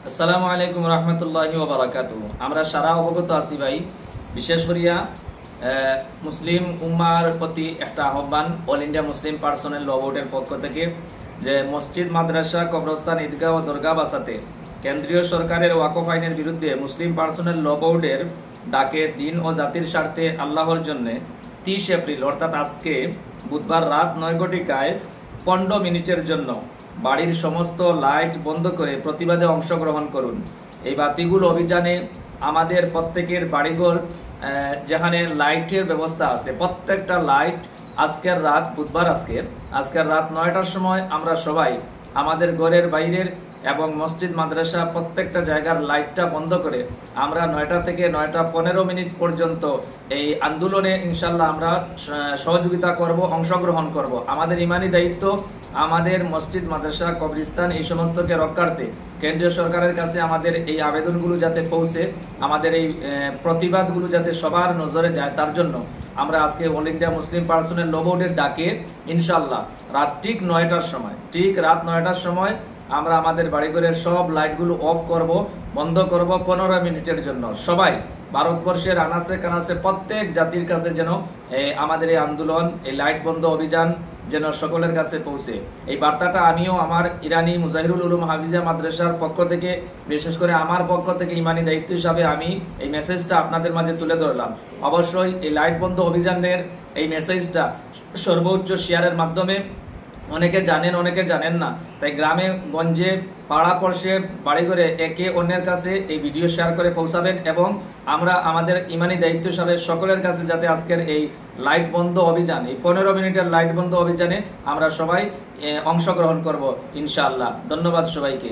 আসসালামু আলাইকুম রহমতুল্লাহি ওয়া বারাকাতুহু। আমরা সারা অবগত আছি ভাই, বিশেষ করিয়া মুসলিম উম্মার প্রতি একটা আহ্বান অল ইন্ডিয়া মুসলিম পার্সোনেল ল বোর্ডের পক্ষ থেকে যে মসজিদ, মাদ্রাসা, কবরস্থান, ঈদগাহ ও দরগা বাসাতে কেন্দ্রীয় সরকারের ওয়াকফ আইনের বিরুদ্ধে মুসলিম পার্সোনেল ল বোর্ডের ডাকে দিন ও জাতির স্বার্থে আল্লাহর জন্য 30 এপ্রিল অর্থাৎ আজকে বুধবার রাত 9 ঘটিকায় 15 মিনিটের জন্য বাড়ির সমস্ত লাইট বন্ধ করে প্রতিবাদে অংশগ্রহণ করুন। এই বাতিগুলো অভিযানে আমাদের প্রত্যেকের বাড়িঘর যেখানে লাইটের ব্যবস্থা আছে, প্রত্যেকটা লাইট আজকের রাত বুধবার আজকের রাত 9টার সময় আমরা সবাই আমাদের ঘরের বাইরের এবং মসজিদ, মাদ্রাসা প্রত্যেকটা জায়গার লাইটটা বন্ধ করে আমরা 9টা থেকে 9টা 15 মিনিট পর্যন্ত এই আন্দোলনে ইনশাল্লাহ আমরা সহযোগিতা করব, অংশগ্রহণ করব। আমাদের ইমানি দায়িত্ব আমাদের মসজিদ, মাদ্রাসা, কবরস্থান এই সমস্তকে রক্ষার্থে কেন্দ্রীয় সরকারের কাছে আমাদের এই আবেদনগুলো যাতে পৌঁছে, আমাদের এই প্রতিবাদগুলো যাতে সবার নজরে যায়, তার জন্য আমরা আজকে অল ইন্ডিয়া মুসলিম পার্সোনেল ল বোর্ডের ডাকে ইনশাল্লাহ রাত ঠিক 9টার সময় আমরা আমাদের বাড়িঘরের সব লাইটগুলো অফ করব, বন্ধ করব 15 মিনিটের জন্য। সবাই ভারতবর্ষের আনাচে কানাচে প্রত্যেক জাতির কাছে যেন আমাদের এই আন্দোলন, এই লাইট বন্ধ অভিযান যেন সকলের কাছে পৌঁছে। এই বার্তাটা আমিও আমার ইরানি মুজাহিরুল উলুম হাফিজা মাদ্রাসার পক্ষ থেকে, বিশেষ করে আমার পক্ষ থেকে ইমানি দায়িত্ব হিসাবে আমি এই মেসেজটা আপনাদের মাঝে তুলে ধরলাম। অবশ্যই এই লাইট বন্ধ অভিযানের এই মেসেজটা সর্বোচ্চ শেয়ারের মাধ্যমে অনেকে জানেন, অনেকে জানেন না, তাই গ্রামে গঞ্জে পাড়া পড়শে বাড়িঘরে একে অন্যের কাছে এই ভিডিও শেয়ার করে পৌঁছাবেন এবং আমরা আমাদের ইমানি দায়িত্ব হিসাবে সকলের কাছে যাতে আজকের এই লাইট বন্ধ অভিযান, এই 15 মিনিটের লাইট বন্ধ অভিযানে আমরা সবাই অংশগ্রহণ করব ইনশাআল্লাহ। ধন্যবাদ সবাইকে।